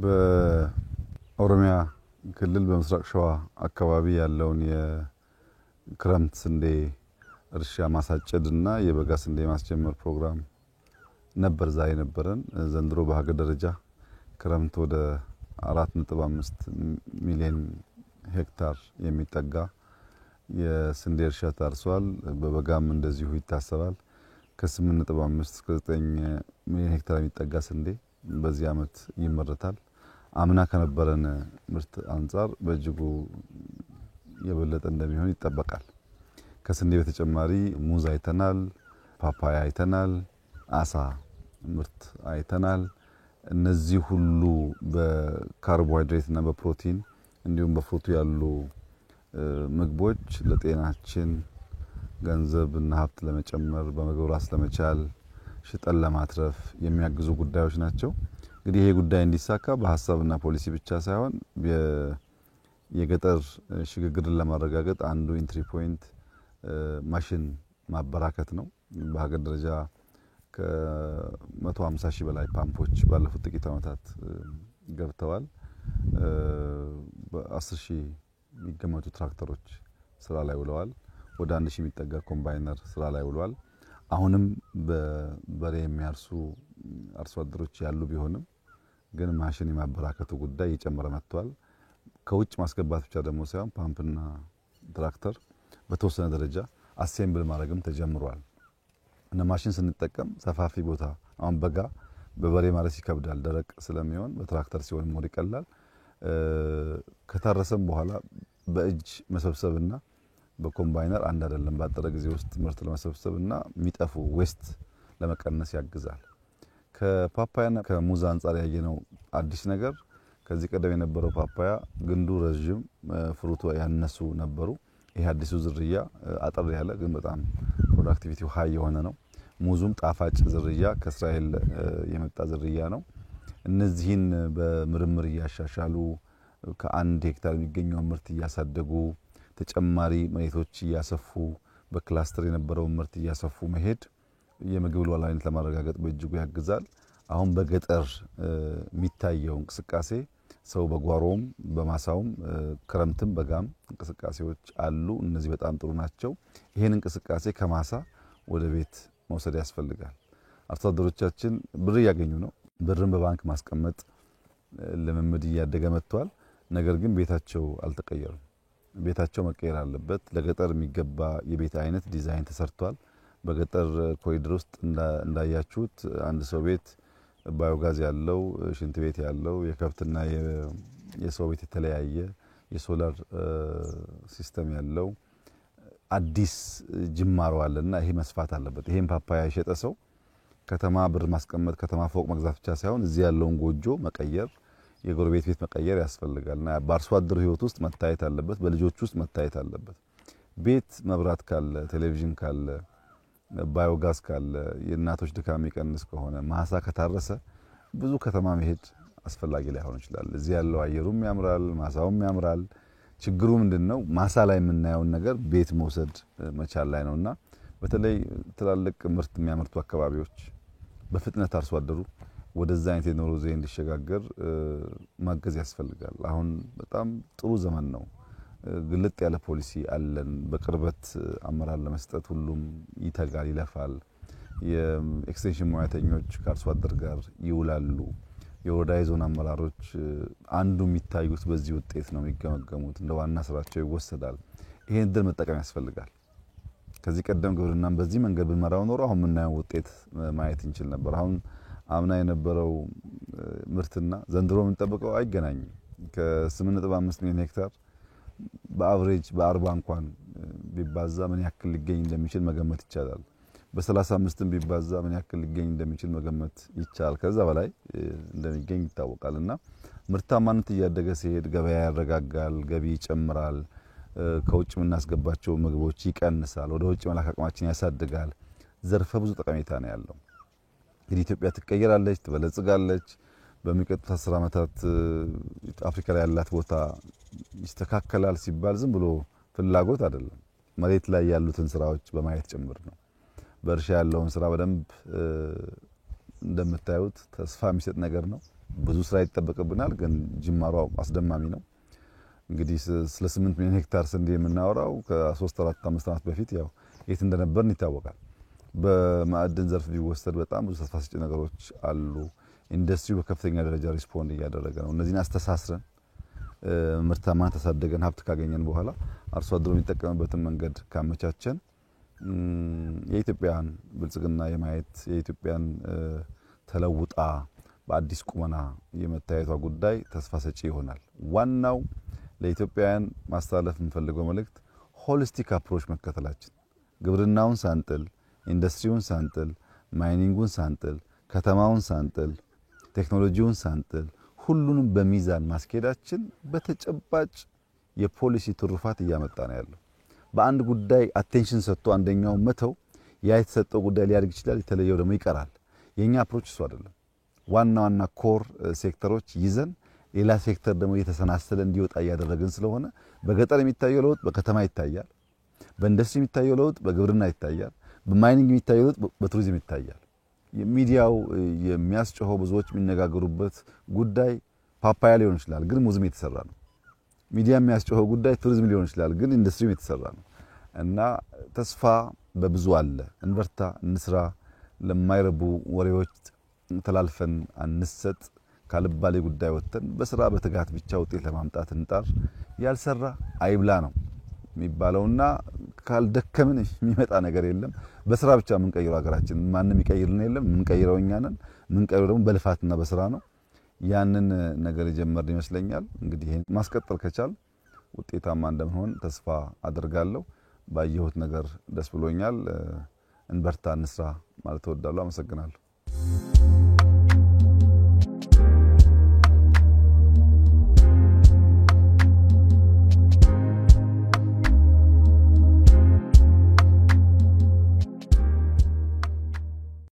በኦሮሚያ ክልል በምስራቅ ሸዋ አካባቢ ያለውን የክረምት ስንዴ እርሻ ማሳጨድና የበጋ ስንዴ ማስጀመር ፕሮግራም ነበር ዛሬ ነበረን። ዘንድሮ በሀገር ደረጃ ክረምት ወደ 4.5 ሚሊዮን ሄክታር የሚጠጋ የስንዴ እርሻ ታርሷል። በበጋም እንደዚሁ ይታሰባል። ከ8.5 እስከ 9 ሚሊዮን ሄክታር የሚጠጋ ስንዴ በዚህ አመት ይመረታል። አምና ከነበረን ምርት አንፃር በእጅጉ የበለጠ እንደሚሆን ይጠበቃል። ከስንዴ በተጨማሪ ሙዝ አይተናል፣ ፓፓያ አይተናል፣ አሳ ምርት አይተናል። እነዚህ ሁሉ በካርቦሃይድሬት እና በፕሮቲን እንዲሁም በፍሩቱ ያሉ ምግቦች ለጤናችን ገንዘብና ሀብት ለመጨመር በምግብ ራስ ለመቻል ሽጠን ለማትረፍ የሚያግዙ ጉዳዮች ናቸው። እንግዲህ ይሄ ጉዳይ እንዲሳካ በሐሳብና ፖሊሲ ብቻ ሳይሆን የገጠር ሽግግርን ለማረጋገጥ አንዱ ኢንትሪ ፖይንት ማሽን ማበራከት ነው። በሀገር ደረጃ ከ150 ሺህ በላይ ፓምፖች ባለፉት ጥቂት ዓመታት ገብተዋል። በ10 ሺህ የሚገመቱ ትራክተሮች ስራ ላይ ውለዋል። ወደ 1 ሺህ የሚጠጋ ኮምባይነር ስራ ላይ ውለዋል። አሁንም በበሬ የሚያርሱ አርሶ አደሮች ያሉ ቢሆንም ግን ማሽን የማበራከቱ ጉዳይ እየጨመረ መጥቷል። ከውጭ ማስገባት ብቻ ደግሞ ሳይሆን ፓምፕና ትራክተር በተወሰነ ደረጃ አሴምብል ማድረግም ተጀምሯል። እና ማሽን ስንጠቀም ሰፋፊ ቦታ አሁን በጋ በበሬ ማረስ ይከብዳል፣ ደረቅ ስለሚሆን በትራክተር ሲሆን ሞር ይቀላል። ከታረሰም በኋላ በእጅ መሰብሰብና በኮምባይነር አንድ አይደለም። ባጠረ ጊዜ ውስጥ ምርት ለመሰብሰብና የሚጠፉ ዌስት ለመቀነስ ያግዛል። ከፓፓያና ከሙዝ አንፃር ያየነው አዲስ ነገር ከዚህ ቀደም የነበረው ፓፓያ ግንዱ ረጅም ፍሩቱ ያነሱ ነበሩ። ይሄ አዲሱ ዝርያ አጠር ያለ ግን በጣም ፕሮዳክቲቪቲው ሃይ የሆነ ነው። ሙዙም ጣፋጭ ዝርያ ከእስራኤል የመጣ ዝርያ ነው። እነዚህን በምርምር እያሻሻሉ ከ1 ሄክታር የሚገኘው ምርት እያሳደጉ ተጨማሪ መሬቶች እያሰፉ በክላስተር የነበረው ምርት እያሰፉ መሄድ የምግብ ሉዓላዊነት ለማረጋገጥ በእጅጉ ያግዛል። አሁን በገጠር የሚታየው እንቅስቃሴ ሰው በጓሮም በማሳውም ክረምትም በጋም እንቅስቃሴዎች አሉ። እነዚህ በጣም ጥሩ ናቸው። ይሄን እንቅስቃሴ ከማሳ ወደ ቤት መውሰድ ያስፈልጋል። አርሶ አደሮቻችን ብር እያገኙ ነው። ብርን በባንክ ማስቀመጥ ልምምድ እያደገ መጥቷል። ነገር ግን ቤታቸው አልተቀየሩም። ቤታቸው መቀየር አለበት። ለገጠር የሚገባ የቤት አይነት ዲዛይን ተሰርቷል። በገጠር ኮሪደር ውስጥ እንዳያችሁት አንድ ሰው ቤት ባዮጋዝ ያለው፣ ሽንት ቤት ያለው፣ የከብትና የሰው ቤት የተለያየ የሶላር ሲስተም ያለው አዲስ ጅማሮ አለና ይሄ መስፋት አለበት። ይሄን ፓፓያ የሸጠ ሰው ከተማ ብር ማስቀመጥ ከተማ ፎቅ መግዛት ብቻ ሳይሆን እዚህ ያለውን ጎጆ መቀየር የጎረቤት ቤት መቀየር ያስፈልጋልና በአርሶ አደር ህይወት ውስጥ መታየት አለበት። በልጆች ውስጥ መታየት አለበት። ቤት መብራት ካለ፣ ቴሌቪዥን ካለ፣ ባዮጋዝ ካለ፣ የእናቶች ድካም የሚቀንስ ከሆነ ማሳ ከታረሰ ብዙ ከተማ መሄድ አስፈላጊ ላይሆን ይችላል። እዚህ ያለው አየሩም ያምራል፣ ማሳውም ያምራል። ችግሩ ምንድነው? ማሳ ላይ የምናየውን ነገር ቤት መውሰድ መቻል ላይ ነውና በተለይ ትላልቅ ምርት የሚያመርቱ አካባቢዎች በፍጥነት አርሶ አደሩ ወደዛ አይነት የኑሮ ዘይቤ እንዲሸጋገር ማገዝ ያስፈልጋል። አሁን በጣም ጥሩ ዘመን ነው። ግልጥ ያለ ፖሊሲ አለን። በቅርበት አመራር ለመስጠት ሁሉም ይተጋል፣ ይለፋል። የኤክስቴንሽን ሙያተኞች ከአርሶ አደር ጋር ይውላሉ። የወረዳ ዞን አመራሮች አንዱ የሚታዩት በዚህ ውጤት ነው የሚገመገሙት። እንደ ዋና ስራቸው ይወሰዳል። ይሄን እድል መጠቀም ያስፈልጋል። ከዚህ ቀደም ግብርናን በዚህ መንገድ ብንመራው ኖሮ አሁን የምናየው ውጤት ማየት እንችል ነበር። አሁን አምና የነበረው ምርትና ዘንድሮ የምንጠብቀው አይገናኝም። ከ8.5 ሚሊዮን ሄክታር በአቨሬጅ በ40 እንኳን ቢባዛ ምን ያክል ሊገኝ እንደሚችል መገመት ይቻላል። በ35ም ቢባዛ ምን ያክል ሊገኝ እንደሚችል መገመት ይቻላል። ከዛ በላይ እንደሚገኝ ይታወቃልና ምርታማነት እያደገ ሲሄድ ገበያ ያረጋጋል፣ ገቢ ይጨምራል፣ ከውጭ የምናስገባቸው ምግቦች ይቀንሳል፣ ወደ ውጭ መላክ አቅማችን ያሳድጋል። ዘርፈ ብዙ ጠቀሜታ ነው ያለው። እንግዲህ ኢትዮጵያ ትቀየራለች፣ ትበለጽጋለች። በሚቀጥሉት 10 ዓመታት አፍሪካ ላይ ያላት ቦታ ይስተካከላል ሲባል ዝም ብሎ ፍላጎት አይደለም። መሬት ላይ ያሉትን ስራዎች በማየት ጭምር ነው። በእርሻ ያለውን ስራ በደንብ እንደምታዩት ተስፋ የሚሰጥ ነገር ነው። ብዙ ስራ ይጠበቅብናል፣ ግን ጅማሮ አስደማሚ ነው። እንግዲህ ስለ 8 ሚሊዮን ሄክታር ስንዴ የምናወራው ከ3 4 5 ዓመት በፊት ያው የት እንደነበርን ይታወቃል። በማዕድን ዘርፍ ቢወሰድ በጣም ብዙ ተስፋ ሰጪ ነገሮች አሉ። ኢንዱስትሪው በከፍተኛ ደረጃ ሪስፖንድ እያደረገ ነው። እነዚህን አስተሳስረን ምርታማነት ተሳደገን ሀብት ካገኘን በኋላ አርሶ አደሩ የሚጠቀምበትን መንገድ ካመቻቸን የኢትዮጵያን ብልጽግና የማየት የኢትዮጵያን ተለውጣ በአዲስ ቁመና የመታየቷ ጉዳይ ተስፋ ሰጪ ይሆናል። ዋናው ለኢትዮጵያውያን ማስተላለፍ የምፈልገው መልእክት ሆሊስቲክ አፕሮች መከተላችን፣ ግብርናውን ሳንጥል፣ ኢንዱስትሪውን ሳንጥል፣ ማይኒንጉን ሳንጥል፣ ከተማውን ሳንጥል፣ ቴክኖሎጂውን ሳንጥል ሁሉንም በሚዛን ማስኬዳችን በተጨባጭ የፖሊሲ ትሩፋት እያመጣ ነው ያለው። በአንድ ጉዳይ አቴንሽን ሰጥቶ አንደኛው መተው ያ የተሰጠው ጉዳይ ሊያድግ ይችላል፣ የተለየው ደግሞ ይቀራል። የኛ አፕሮች እሱ አይደለም። ዋና ዋና ኮር ሴክተሮች ይዘን ሌላ ሴክተር ደግሞ እየተሰናሰለ እንዲወጣ እያደረግን ስለሆነ በገጠር የሚታየው ለውጥ በከተማ ይታያል፣ በኢንዱስትሪ የሚታየው ለውጥ በግብርና ይታያል፣ በማይኒንግ የሚታየው ለውጥ በቱሪዝም ይታያል። የሚዲያው የሚያስጨሆው ብዙዎች የሚነጋገሩበት ጉዳይ ፓፓያ ሊሆን ይችላል፣ ግን ሙዝም የተሰራ ነው። ሚዲያ የሚያስጨሆው ጉዳይ ቱሪዝም ሊሆን ይችላል፣ ግን ኢንዱስትሪም የተሰራ ነው። እና ተስፋ በብዙ አለ። እንበርታ፣ እንስራ። ለማይረቡ ወሬዎች ተላልፈን አንሰጥ። ካልባሌ ጉዳይ ወጥተን በስራ በትጋት ብቻ ውጤት ለማምጣት እንጣር። ያልሰራ አይብላ ነው የሚባለውና ካልደከምን የሚመጣ ነገር የለም። በስራ ብቻ የምንቀይረው ሀገራችን ማንንም ይቀይርልን የለም። የምንቀይረው እኛ ነን። የምንቀይረው ደግሞ በልፋትና በስራ ነው። ያንን ነገር የጀመርን ይመስለኛል። እንግዲህ ይሄን ማስቀጠል ከቻል ውጤታማ እንደምንሆን ተስፋ አደርጋለሁ። ባየሁት ነገር ደስ ብሎኛል። እንበርታ፣ እንስራ ማለት እወዳለሁ። አመሰግናለሁ።